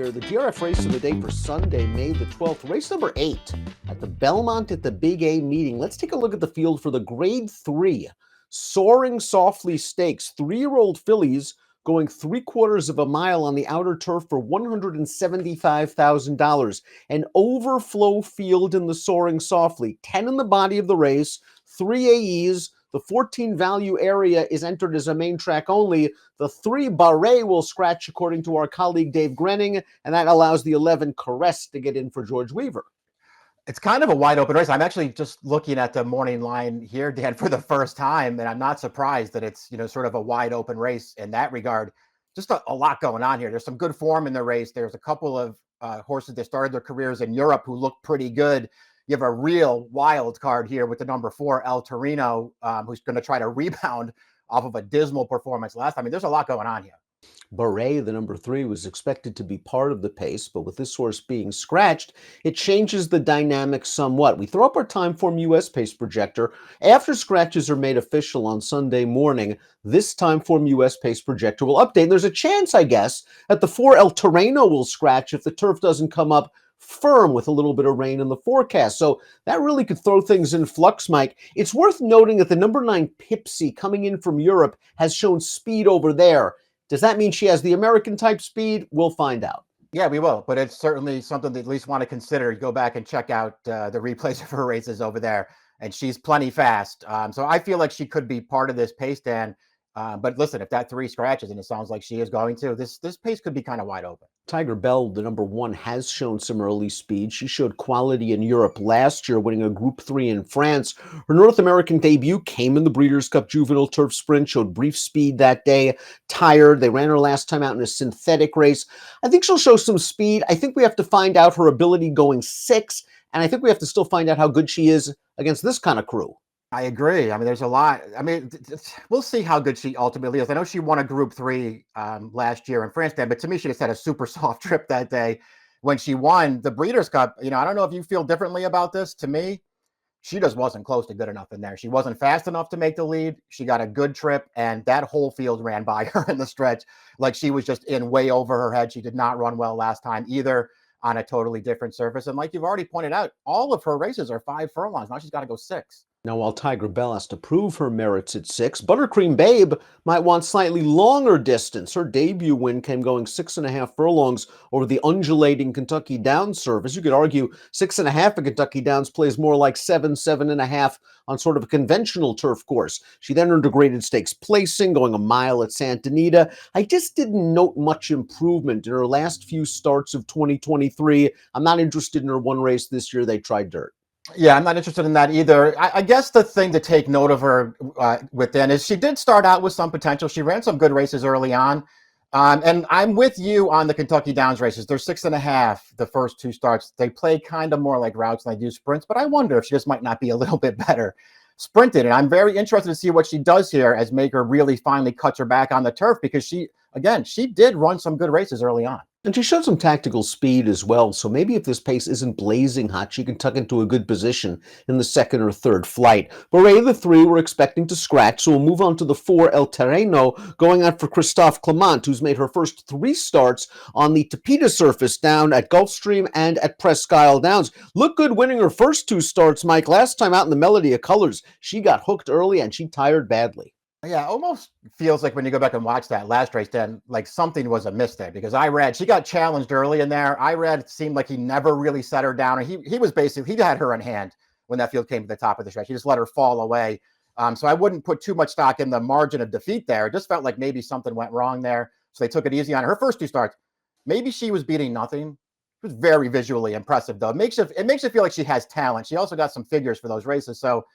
here. The DRF race of the day for Sunday, May the 12th, race number 8 at the Belmont at the Big A meeting. Let's take a look at the field for the Grade 3 Soaring Softly Stakes. 3-year-old fillies going 3/4 of a mile on the outer turf for $175,000. An overflow field in the Soaring Softly. 10 in the body of the race, 3 AEs. The 14 value area is entered as a main track only. The 3 Barret will scratch, according to our colleague Dave Grenning, and that allows the 11 Caress to get in for George Weaver. It's kind of a wide open race. I'm actually just looking at the morning line here, Dan, for the first time, and I'm not surprised that it's, sort of a wide open race in that regard. Just a lot going on here. There's some good form in the race. There's a couple of horses that started their careers in Europe who look pretty good. You have a real wild card here with the number 4, El Torino, who's going to try to rebound off of a dismal performance last time. I mean, there's a lot going on here. Barret, the number 3, was expected to be part of the pace, but with this horse being scratched, it changes the dynamic somewhat. We throw up our Timeform US pace projector. After scratches are made official on Sunday morning, this Timeform US pace projector will update. And there's a chance, I guess, that the 4 El Torino will scratch if the turf doesn't come up firm with a little bit of rain in the forecast. So that really could throw things in flux, Mike. It's worth noting that the number 9 Pipsy, coming in from Europe, has shown speed over there. Does that mean she has the American type speed? We'll find out. Yeah, we will. But it's certainly something that at least want to consider. Go back and check out the replays of her races over there. And she's plenty fast. So I feel like she could be part of this pace, Dan. But listen, if that 3 scratches, and it sounds like she is going to, this pace could be kind of wide open. Tiger Bell, the number 1, has shown some early speed. She showed quality in Europe last year, winning a Group 3 in France. Her North American debut came in the Breeders' Cup Juvenile Turf Sprint, showed brief speed that day, tired. They ran her last time out in a synthetic race. I think she'll show some speed. I think we have to find out her ability going 6, and I think we have to still find out how good she is against this kind of crew. I agree. I mean, there's a lot. I mean, we'll see how good she ultimately is. I know she won a Group 3 last year in France, but to me, she just had a super soft trip that day when she won the Breeders' Cup. I don't know if you feel differently about this. To me, she just wasn't close to good enough in there. She wasn't fast enough to make the lead. She got a good trip, and that whole field ran by her in the stretch. Like she was just in way over her head. She did not run well last time either on a totally different surface. And like you've already pointed out, all of her races are 5 furlongs. Now she's got to go 6. Now, while Tiger Bell has to prove her merits at 6, Buttercream Babe might want slightly longer distance. Her debut win came going 6.5 furlongs over the undulating Kentucky Downs surface. You could argue 6.5 at Kentucky Downs plays more like 7.5 on sort of a conventional turf course. She then earned a graded stakes placing, going a mile at Santa Anita. I just didn't note much improvement in her last few starts of 2023. I'm not interested in her one race this year. They tried dirt. Yeah, I'm not interested in that either. I guess the thing to take note of her within is she did start out with some potential. She ran some good races early on. And I'm with you on the Kentucky Downs races. They're 6.5 the first 2 starts. They play kind of more like routes than they do sprints, but I wonder if she just might not be a little bit better sprinted. And I'm very interested to see what she does here as Maker really finally cuts her back on the turf, because she did run some good races early on. And she showed some tactical speed as well, so maybe if this pace isn't blazing hot, she can tuck into a good position in the 2nd or 3rd flight. Barret, the 3, we're expecting to scratch, so we'll move on to the 4, El Terreno, going out for Christophe Clement, who's made her first 3 starts on the Tapeta surface down at Gulfstream and at Presque Isle Downs. Looked good winning her first 2 starts, Mike. Last time out in the Melody of Colors, she got hooked early and she tired badly. Yeah, almost feels like when you go back and watch that last race, then like something was amiss there, because I read she got challenged early in there. I read it seemed like he never really set her down, and he was basically, he had her in hand when that field came to the top of the stretch. He just let her fall away. So I wouldn't put too much stock in the margin of defeat there. It just felt like maybe something went wrong there, so they took it easy on her. Her first 2 starts, maybe she was beating nothing. It was very visually impressive, though. It makes you feel like she has talent. She also got some figures for those races, so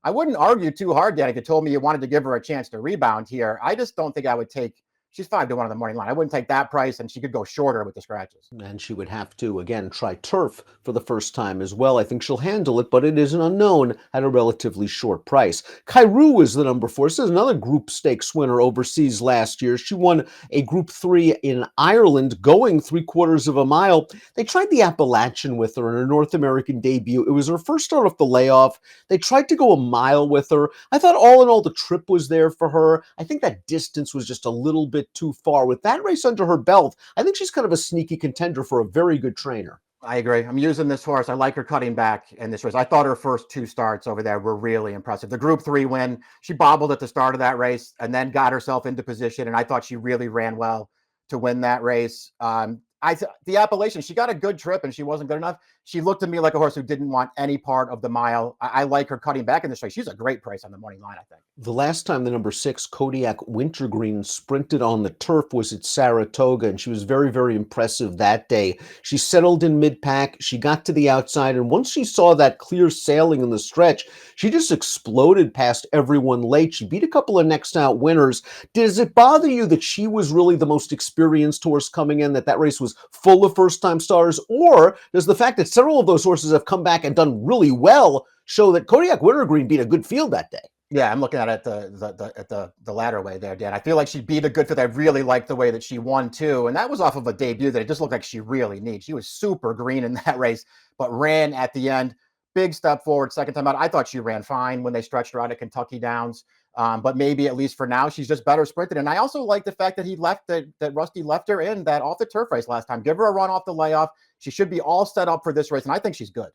I wouldn't argue too hard, Dan, if you told me you wanted to give her a chance to rebound here. I just don't think I would take She's 5-1 on the morning line. I wouldn't take that price, and she could go shorter with the scratches. And she would have to, again, try turf for the first time as well. I think she'll handle it, but it is an unknown at a relatively short price. Cairo is the number 4. This is another Group Stakes winner overseas last year. She won a Group 3 in Ireland, going 3/4 of a mile. They tried the Appalachian with her in her North American debut. It was her first start off the layoff. They tried to go a mile with her. I thought all in all, the trip was there for her. I think that distance was just a little bit bit too far. With that race under her belt, I think she's kind of a sneaky contender for a very good trainer. I agree. I'm using this horse. I like her cutting back in this race. I thought her first two starts over there were really impressive. The Group 3 win, she bobbled at the start of that race and then got herself into position, and I thought she really ran well to win that race. The Appalachian, she got a good trip and she wasn't good enough. She looked to me like a horse who didn't want any part of the mile. I like her cutting back in this race. She's a great price on the morning line, I think. The last time the number 6 Kodiak Wintergreen sprinted on the turf was at Saratoga, and she was very, very impressive that day. She settled in mid-pack, she got to the outside, and once she saw that clear sailing in the stretch, she just exploded past everyone late. She beat a couple of next-out winners. Does it bother you that she was really the most experienced horse coming in, that race was full of first-time stars, or does the fact that several of those horses have come back and done really well show that Kodiak Wintergreen beat a good field that day? Yeah, I'm looking at it the latter way there, Dan. I feel like she beat a good field. I really liked the way that she won too, and that was off of a debut that it just looked like she really needs. She was super green in that race, but ran at the end. Big step forward second time out. I thought she ran fine when they stretched her out at Kentucky Downs, but maybe at least for now she's just better sprinted. And I also like the fact that that Rusty left her in that off the turf race last time. Give her a run off the layoff. She should be all set up for this race, and I think she's good.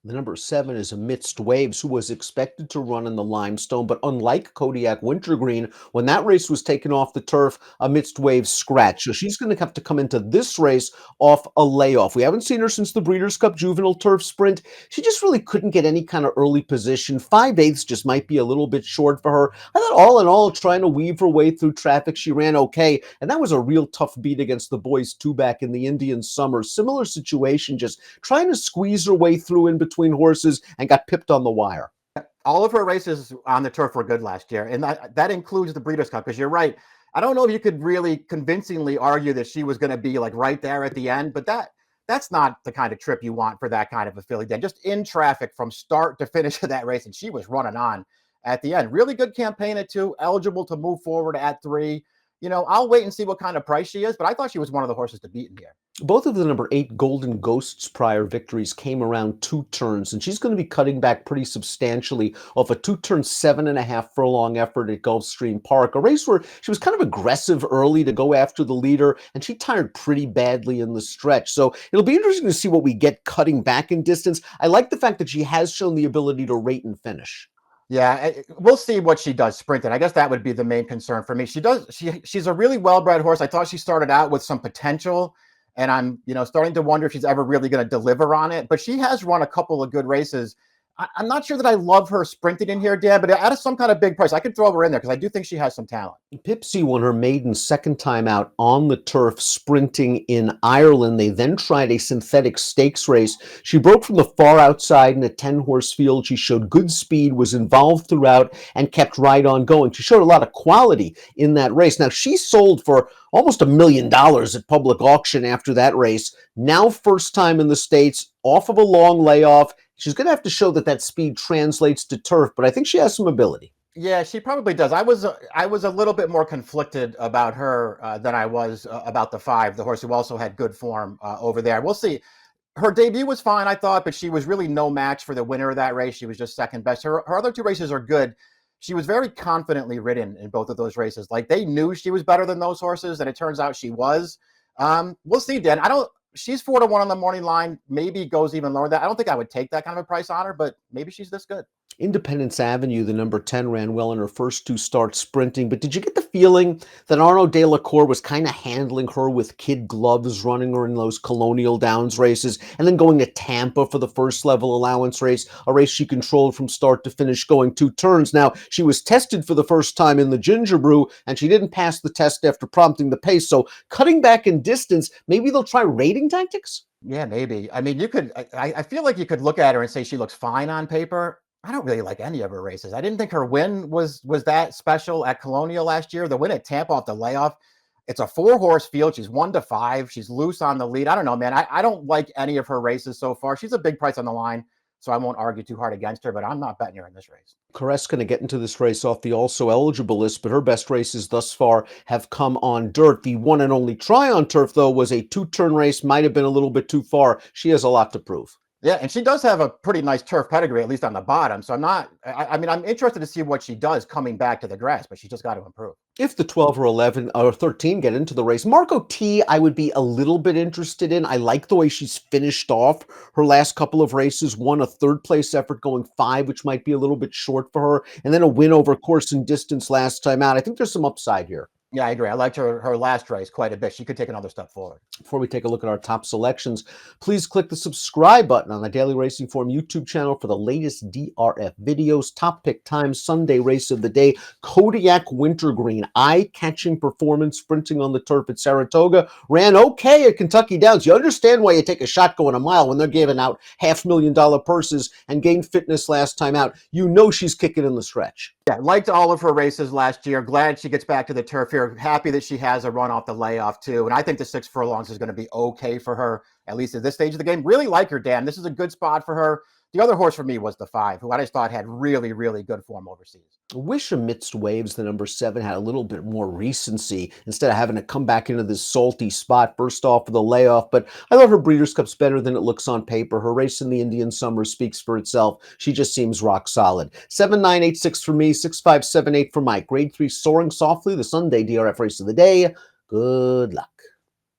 The number 7 is Amidst Waves, who was expected to run in the limestone, but unlike Kodiak Wintergreen, when that race was taken off the turf, Amidst Waves scratched. So she's going to have to come into this race off a layoff. We haven't seen her since the Breeders' Cup Juvenile Turf Sprint. She just really couldn't get any kind of early position. 5/8 just might be a little bit short for her. I thought all in all, trying to weave her way through traffic, she ran okay, and that was a real tough beat against the boys two-back in the Indian Summer. Similar situation, just trying to squeeze her way through in between horses and got pipped on the wire. All of her races on the turf were good last year, and that includes the Breeders' Cup, because you're right. I don't know if you could really convincingly argue that she was going to be like right there at the end, but that's not the kind of trip you want for that kind of a filly. Then just in traffic from start to finish of that race, and she was running on at the end. Really good campaign at 2, eligible to move forward at 3. You know, I'll wait and see what kind of price she is, but I thought she was one of the horses to beat in here. Both of the number 8 Golden Ghosts prior victories came around 2 turns, and she's going to be cutting back pretty substantially off a 2-turn, 7.5 furlong effort at Gulfstream Park, a race where she was kind of aggressive early to go after the leader, and she tired pretty badly in the stretch. So it'll be interesting to see what we get cutting back in distance. I like the fact that she has shown the ability to rate and finish. Yeah, we'll see what she does sprinting. I guess that would be the main concern for me. She's a really well-bred horse. I thought she started out with some potential, and I'm, starting to wonder if she's ever really going to deliver on it. But she has run a couple of good races. I'm not sure that I love her sprinting in here, Dan, but at some kind of big price, I could throw her in there because I do think she has some talent. Pipsy won her maiden second time out on the turf sprinting in Ireland. They then tried a synthetic stakes race. She broke from the far outside in a 10-horse field. She showed good speed, was involved throughout, and kept right on going. She showed a lot of quality in that race. Now, she sold for almost $1 million at public auction after that race. Now, first time in the States, off of a long layoff. She's going to have to show that speed translates to turf, but I think she has some ability. Yeah, she probably does. I was a little bit more conflicted about her than I was about the 5, the horse who also had good form over there. We'll see. Her debut was fine, I thought, but she was really no match for the winner of that race. She was just second best. Her other 2 races are good. She was very confidently ridden in both of those races. Like, they knew she was better than those horses, and it turns out she was. We'll see, Dan. She's 4-1 on the morning line, maybe goes even lower than that. I don't think I would take that kind of a price on her, but maybe she's this good. Independence Avenue, the number 10, ran well in her first 2 starts sprinting, but did you get the feeling that Arnaud de la Cour was kind of handling her with kid gloves, running her in those Colonial Downs races, and then going to Tampa for the first level allowance race, a race she controlled from start to finish, going 2 turns. Now, she was tested for the first time in the Ginger Brew, and she didn't pass the test after prompting the pace, so cutting back in distance, maybe they'll try rating tactics? Yeah, maybe. I mean, I feel like you could look at her and say she looks fine on paper. I don't really like any of her races. I didn't think her win was that special at Colonial last year. The win at Tampa off the layoff, it's a 4-horse field. She's 1-5. She's loose on the lead. I don't know, man. I don't like any of her races so far. She's a big price on the line, so I won't argue too hard against her, but I'm not betting her in this race. Caress going to get into this race off the also eligible list, but her best races thus far have come on dirt. The one and only try on turf, though, was a 2-turn race. Might have been a little bit too far. She has a lot to prove. Yeah, and she does have a pretty nice turf pedigree, at least on the bottom. So I mean, I'm interested to see what she does coming back to the grass, but she just got to improve. If the 12 or 11 or 13 get into the race, Marco T, I would be a little bit interested in. I like the way she's finished off her last couple of races, won a third place effort going 5, which might be a little bit short for her, and then a win over course and distance last time out. I think there's some upside here. Yeah, I agree. I liked her last race quite a bit. She could take another step forward. Before we take a look at our top selections, please click the subscribe button on the Daily Racing Form YouTube channel for the latest DRF videos, top pick times, Sunday race of the day, Kodiak Wintergreen, eye-catching performance sprinting on the turf at Saratoga, ran okay at Kentucky Downs. You understand why you take a shot going a mile when they're giving out $500,000 purses, and gained fitness last time out. You know she's kicking in the stretch. Yeah, liked all of her races last year. Glad she gets back to the turf here. Happy that she has a run off the layoff too. And I think the 6 furlongs is going to be okay for her, at least at this stage of the game. Really like her, Dan. This is a good spot for her. The other horse for me was the 5, who I just thought had really, really good form overseas. Wish Amidst Waves, the number 7, had a little bit more recency instead of having to come back into this salty spot first off of the layoff. But I thought her Breeders' Cup's better than it looks on paper. Her race in the Indian Summer speaks for itself. She just seems rock solid. 7986 for me, 6578 for Mike. Grade 3 Soaring Softly, the Sunday DRF race of the day. Good luck.